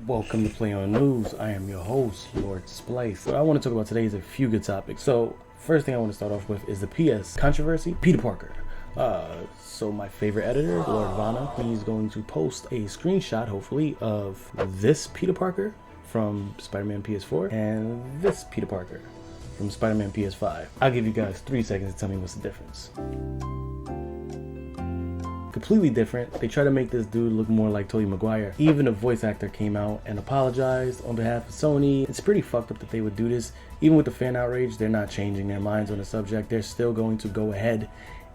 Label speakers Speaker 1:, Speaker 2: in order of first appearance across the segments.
Speaker 1: Welcome to Play on News. I am your host, Lord Splice. What I want to talk about today is a few good topics. So, first thing I want to start off with is the PS controversy. Peter Parker. So my favorite editor, Lord Vanna, he's going to post a screenshot, hopefully, of this Peter Parker from Spider-Man PS4 and this Peter Parker from Spider-Man PS5. I'll give you guys 3 seconds to tell me what's the difference. Completely different. They try to make this dude look more like Tobey Maguire. Even a voice actor came out and apologized on behalf of Sony. It's pretty fucked up that they would do this. Even with the fan outrage, they're not changing their minds on the subject. They're still going to go ahead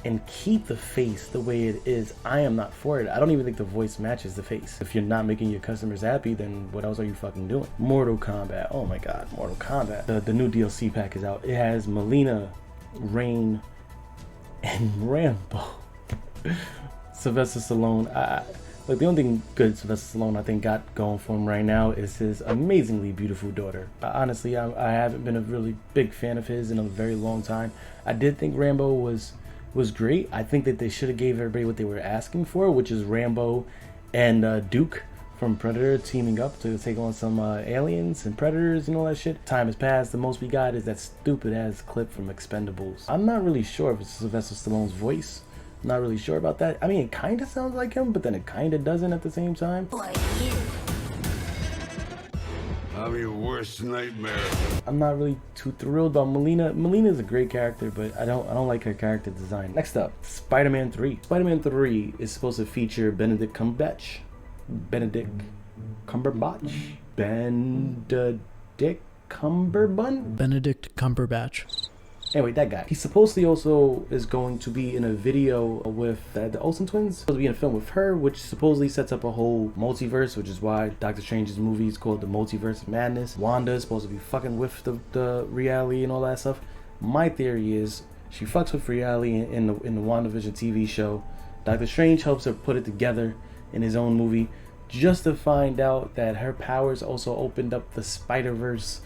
Speaker 1: and keep the face the way it is. I am not for it. I don't even think the voice matches the face. If you're not making your customers happy, then what else are you fucking doing? Mortal Kombat. Oh my god, Mortal Kombat. The new DLC pack is out. It has Melina, Rain, and Rambo. Sylvester Stallone, the only thing good Sylvester Stallone I think got going for him right now is his amazingly beautiful daughter. Honestly, I haven't been a really big fan of his in a very long time. I did think Rambo was great. I think that they should have gave everybody what they were asking for, which is Rambo and Duke from Predator teaming up to take on some aliens and predators and all that shit. Time has passed. The most we got is that stupid ass clip from Expendables. I'm not really sure if it's Sylvester Stallone's voice. I'm not really sure about that. I mean, it kind of sounds like him, but then it kind of doesn't at the same time.
Speaker 2: I'm your worst nightmare.
Speaker 1: I'm not really too thrilled about Melina. Melina is a great character, but I don't like her character design. Next up, Spider-Man 3. Spider-Man 3 is supposed to feature Benedict Cumberbatch. Benedict Cumberbatch? Anyway, that guy. He supposedly also is going to be in a video with the Olsen twins. Supposed to be in a film with her, which supposedly sets up a whole multiverse, which is why Doctor Strange's movie is called The Multiverse of Madness. Wanda is supposed to be fucking with the reality and all that stuff. My theory is she fucks with reality in the WandaVision TV show. Doctor Strange helps her put it together in his own movie, just to find out that her powers also opened up the Spider-Verse.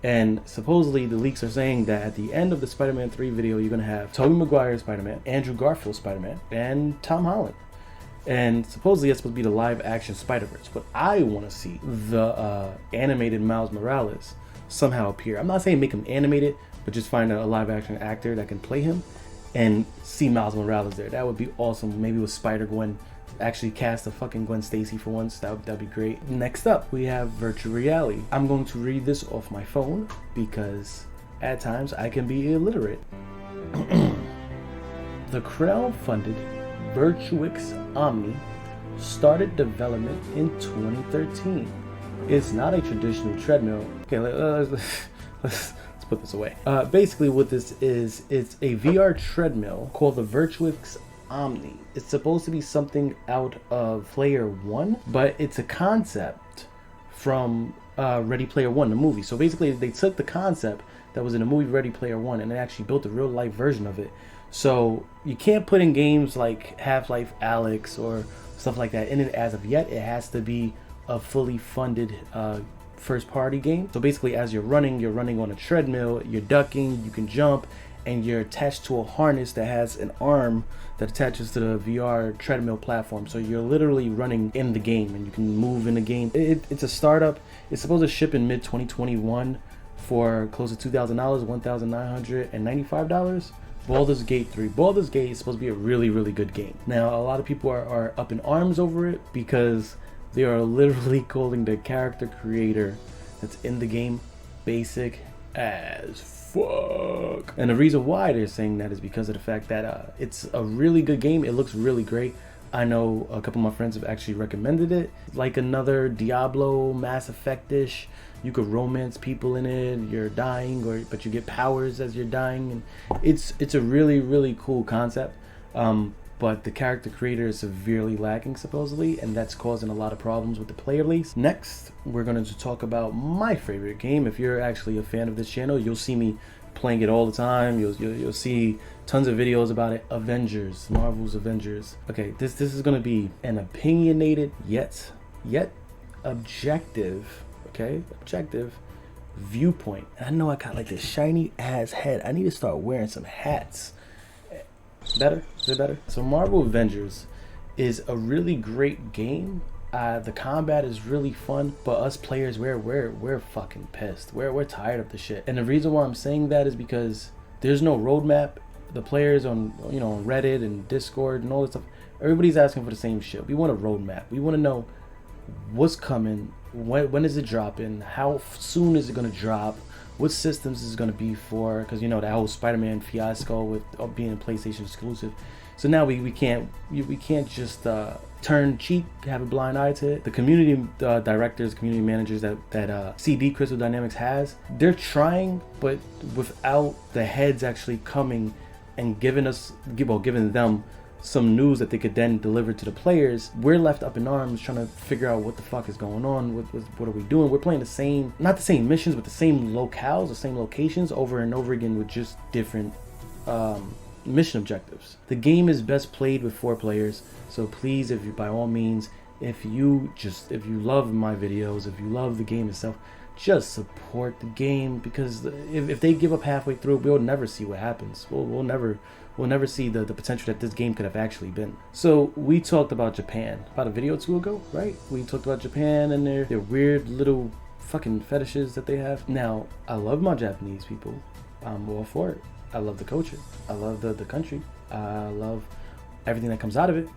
Speaker 1: And supposedly the leaks are saying that at the end of the Spider-Man 3 video, you're going to have Tobey Maguire Spider-Man, Andrew Garfield Spider-Man, and Tom Holland. And supposedly that's supposed to be the live action Spider-Verse. But I want to see the animated Miles Morales somehow appear. I'm not saying make him animated, but just find a live action actor that can play him and see Miles Morales there. That would be awesome. Maybe with Spider-Gwen. Actually cast a fucking Gwen Stacy for once. That'd be great. Next up, we have virtual reality. I'm going to read this off my phone because at times I can be illiterate. The crowd-funded Virtuix Omni started development in 2013. It's not a traditional treadmill. Okay, let's put this away. Basically what this is, it's a VR treadmill called the Virtuix Omni. It's supposed to be something out of Player One, but it's a concept from Ready Player One, the movie. So basically they took the concept that was in the movie Ready Player One and they actually built a real life version of it. So you can't put in games like Half-Life Alyx or stuff like that in it as of yet. It has to be a fully funded first party game. So basically as you're running on a treadmill, you're ducking, you can jump, and you're attached to a harness that has an arm that attaches to the VR treadmill platform. So you're literally running in the game and you can move in the game. It's a startup. It's supposed to ship in mid-2021 for close to $2,000, $1,995. Baldur's Gate 3. Baldur's Gate is supposed to be a really, really good game. Now, a lot of people are up in arms over it because they are literally calling the character creator that's in the game basic as fuck. And the reason why they're saying that is because of the fact that it's a really good game. It looks really great. I know a couple of my friends have actually recommended it. Like another Diablo, Mass Effect-ish. You could romance people in it. You're dying, but you get powers as you're dying. And it's a really, really cool concept. But the character creator is severely lacking supposedly, and that's causing a lot of problems with the player base. Next, we're going to talk about my favorite game. If you're actually a fan of this channel, you'll see me playing it all the time. You'll see tons of videos about it. Avengers, Marvel's Avengers. Okay, this is going to be an opinionated yet objective, objective viewpoint. And I know I got like this shiny ass head. I need to start wearing some hats. Better? Is it better? So Marvel Avengers is a really great game The combat is really fun, but us players, we're fucking pissed. We're tired of the shit. And the reason why I'm saying that is because there's no roadmap. The players on on Reddit and Discord and all this stuff, everybody's asking for the same shit. We want a roadmap. We want to know what's coming, when is it dropping, how soon is it gonna drop, what systems is it gonna be for, because that whole Spider-Man fiasco with being a PlayStation exclusive. So now we can't just turn cheek, have a blind eye to it. The community directors, community managers that CD Crystal Dynamics has, they're trying, but without the heads actually coming and giving them some news that they could then deliver to the players, we're left up in arms trying to figure out what the fuck is going on. What are we doing? We're playing not the same missions, but the same locales, the same locations over and over again with just different mission objectives. The game is best played with 4 players, so please, by all means, if you love my videos, if you love the game itself, just support the game, because if they give up halfway through, we'll never see what happens. We'll never see the potential that this game could have actually been. So we talked about Japan about a video or 2 ago, right? We talked about Japan and their weird little fucking fetishes that they have. Now, I love my Japanese people. I'm all for it. I love the culture. I love the country. I love everything that comes out of it.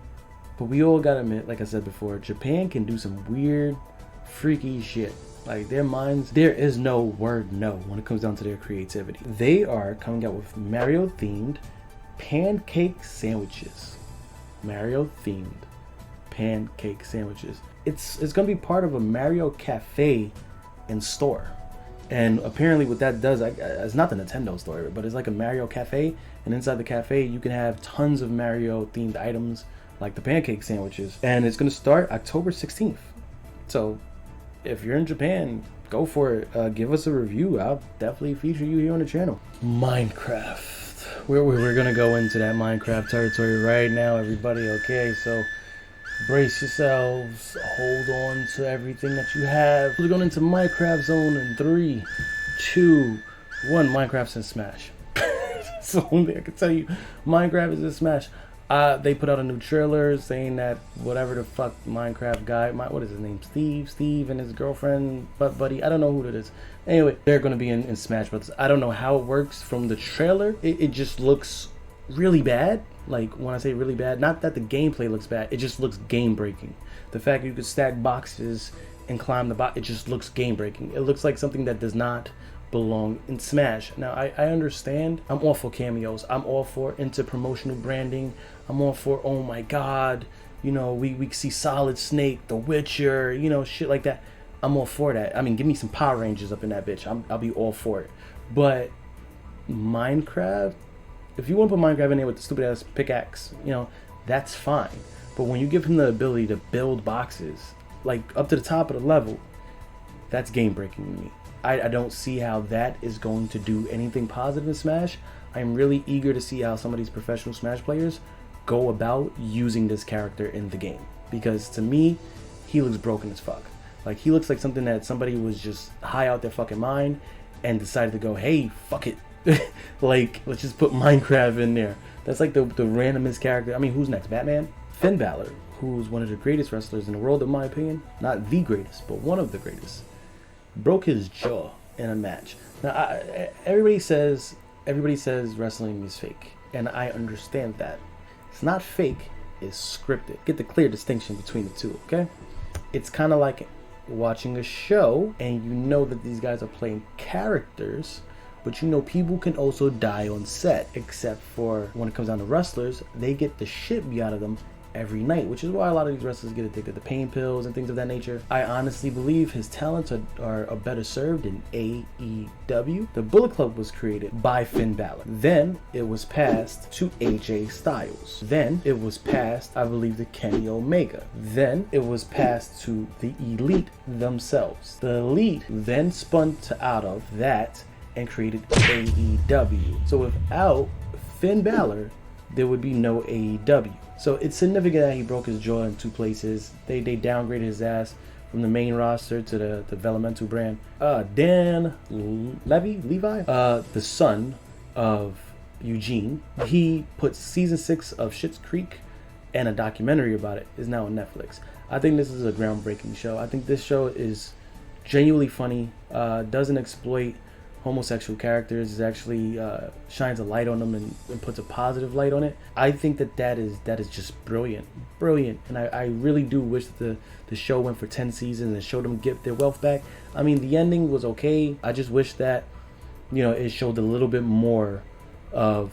Speaker 1: But we all gotta admit, like I said before, Japan can do some weird, freaky shit. Like, their minds, there is no word no when it comes down to their creativity. They are coming out with Mario themed pancake sandwiches. Mario themed pancake sandwiches. It's gonna be part of a Mario cafe in store. And apparently what that does, it's not the Nintendo store, but it's like a Mario cafe, and inside the cafe you can have tons of Mario themed items like the pancake sandwiches, and it's gonna start October 16th. So if you're in Japan, go for it. Give us a review. I'll definitely feature you here on the channel. Minecraft. We're gonna go into that Minecraft territory right now, everybody. Okay, so brace yourselves, hold on to everything that you have. We're going into Minecraft zone in 3, 2, 1. Minecraft's in Smash. That's the only thing I can tell you. Minecraft is in Smash. They put out a new trailer saying that whatever the fuck Minecraft guy, what is his name? Steve and his girlfriend, buddy, I don't know who that is. Anyway, they're going to be in Smash Brothers. I don't know how it works from the trailer. It just looks really bad. Like, when I say really bad, not that the gameplay looks bad, it just looks game breaking. The fact that you could stack boxes and climb the box, it just looks game breaking. It looks like something that does not belong in Smash. Now, I understand. I'm all for cameos. I'm all for into promotional branding. I'm all for, oh my god, we see Solid Snake, The Witcher, shit like that. I'm all for that. I mean, give me some Power Rangers up in that bitch. I'll be all for it. But Minecraft, if you want to put Minecraft in there with the stupid ass pickaxe, that's fine. But when you give him the ability to build boxes, like up to the top of the level, that's game breaking to me. I don't see how that is going to do anything positive in Smash. I'm really eager to see how some of these professional Smash players go about using this character in the game. Because to me, he looks broken as fuck. Like, he looks like something that somebody was just high out their fucking mind and decided to go, hey, fuck it. Like, let's just put Minecraft in there. That's like the randomest character. I mean, who's next? Batman? Finn Balor, who's one of the greatest wrestlers in the world, in my opinion. Not the greatest, but one of the greatest. Broke his jaw in a match. Now, everybody says wrestling is fake, and I understand that. It's not fake, it's scripted. Get the clear distinction between the two, okay? It's kind of like watching a show, and you know that these guys are playing characters, but people can also die on set, except for when it comes down to wrestlers, they get the shit beat out of them every night, which is why a lot of these wrestlers get addicted to pain pills and things of that nature. I honestly believe his talents are better served in AEW. The Bullet Club was created by Finn Balor. Then it was passed to AJ Styles. Then it was passed, I believe, to Kenny Omega. Then it was passed to the Elite themselves. The Elite then spun out of that and created AEW. So without Finn Balor, there would be no AEW. So it's significant that he broke his jaw in 2 places. They downgraded his ass from the main roster to the developmental brand. Dan Levi, the son of Eugene, he put season 6 of Schitt's Creek and a documentary about it is now on Netflix. I think this is a groundbreaking show. I think this show is genuinely funny. Doesn't exploit homosexual characters. It actually shines a light on them and puts a positive light on it. I think that is just brilliant, and I really do wish that the show went for 10 seasons and showed them get their wealth back. I mean, the ending was okay. I just wish that, you know, it showed a little bit more of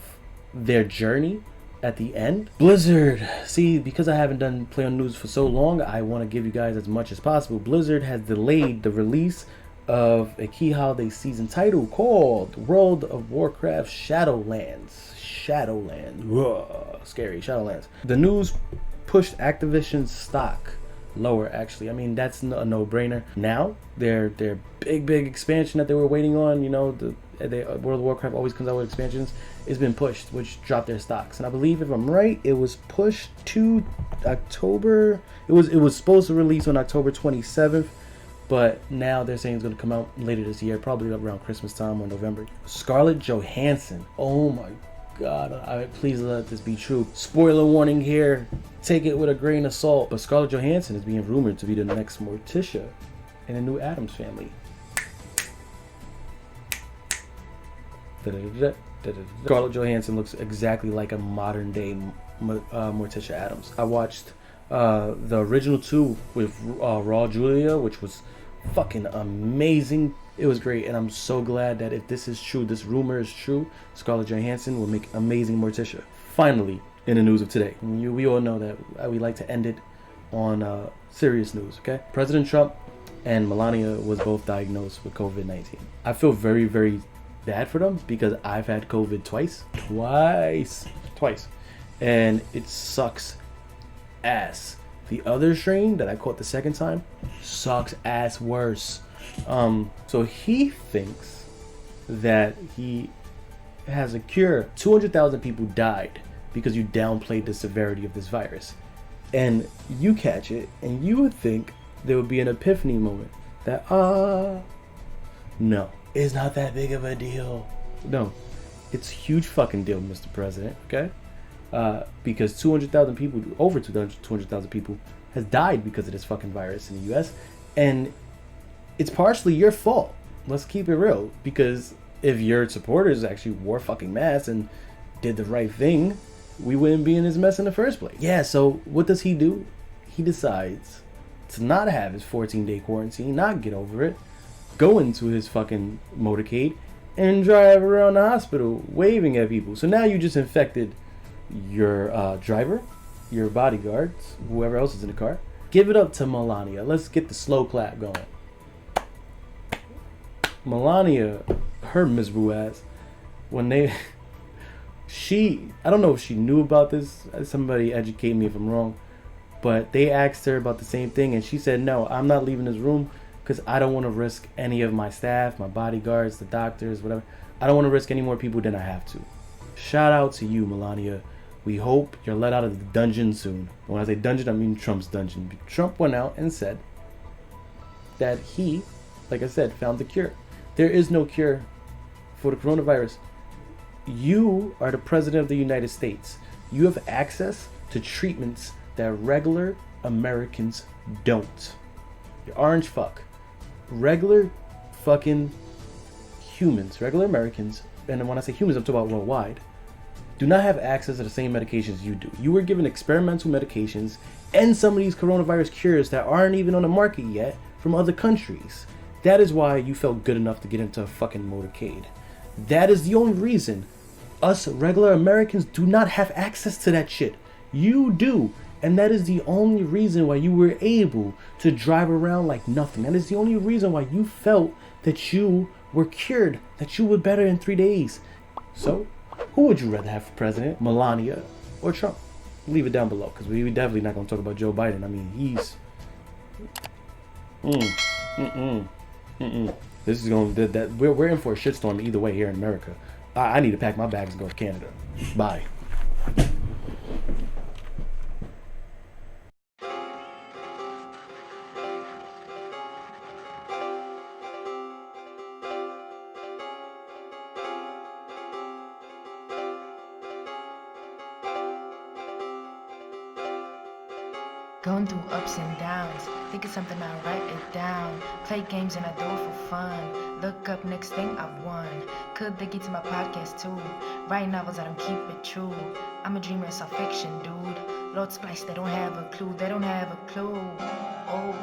Speaker 1: their journey at the end. Blizzard, see, because I haven't done Play on News for so long, I want to give you guys as much as possible. Blizzard has delayed the release of a key holiday season title called World of Warcraft Shadowlands. Scary, Shadowlands. The news pushed Activision's stock lower, actually. I mean, that's a no-brainer. Now, their big expansion that they were waiting on, you know, World of Warcraft always comes out with expansions, it's been pushed, which dropped their stocks. And I believe, if I'm right, it was pushed to October. It was supposed to release on October 27th, but now they're saying it's going to come out later this year, probably around Christmas time or November. Scarlett Johansson. Oh my God. Please let this be true. Spoiler warning here. Take it with a grain of salt. But Scarlett Johansson is being rumored to be the next Morticia in the new Addams family. Scarlett Johansson looks exactly like a modern day Morticia Addams. I watched the original 2 with Raw Julia, which was fucking amazing. It was great, and I'm so glad that if this is true, this rumor is true, Scarlett Johansson will make amazing Morticia. Finally, in the news of today, we all know that we like to end it on serious news, okay? President Trump and Melania was both diagnosed with COVID-19. I feel very, very bad for them because I've had COVID twice, and it sucks ass. The other strain that I caught the second time sucks ass worse. So he thinks that he has a cure. 200,000 people died because you downplayed the severity of this virus, and you catch it and you would think there would be an epiphany moment that no, it's not that big of a deal. No, it's a huge fucking deal, Mr. President, okay? Because 200,000 people, over 200,000 people has died because of this fucking virus in the US, and it's partially your fault. Let's keep it real, because if your supporters actually wore fucking masks and did the right thing, we wouldn't be in this mess in the first place. Yeah, so what does he do? He decides to not have his 14-day quarantine, not get over it, go into his fucking motorcade and drive around the hospital waving at people. So now you just infected your driver, your bodyguards, whoever else is in the car. Give it up to Melania. Let's get the slow clap going. Melania, her miserable ass, when they I don't know if she knew about this, somebody educate me if I'm wrong, but they asked her about the same thing and she said, no, I'm not leaving this room because I don't want to risk any of my staff, my bodyguards, the doctors, whatever. I don't want to risk any more people than I have to. Shout out to you, Melania. We hope you're let out of the dungeon soon. When I say dungeon, I mean Trump's dungeon. Trump went out and said that he, like I said, found the cure. There is no cure for the coronavirus. You are the president of the United States. You have access to treatments that regular Americans don't. You're orange fuck. Regular fucking humans, regular Americans, and when I say humans, I'm talking about worldwide, do not have access to the same medications you do. You were given experimental medications and some of these coronavirus cures that aren't even on the market yet from other countries. That is why you felt good enough to get into a fucking motorcade. That is the only reason us regular Americans do not have access to that shit. You do. And that is the only reason why you were able to drive around like nothing. That is the only reason why you felt that you were cured, that you were better in 3 days. So, who would you rather have for president, Melania or Trump? Leave it down below, because we definitely not going to talk about Joe Biden. I mean, he's... This is going to... We're in for a shitstorm either way here in America. I need to pack my bags and go to Canada. Bye.
Speaker 3: Going through ups and downs, think of something, I write it down. Play games and I do it for fun. Look up, next thing I've won. Could they get to my podcast too? Write novels, I don't keep it true. I'm a dreamer, it's all fiction, dude. Lord Splice, they don't have a clue, they don't have a clue. Oh.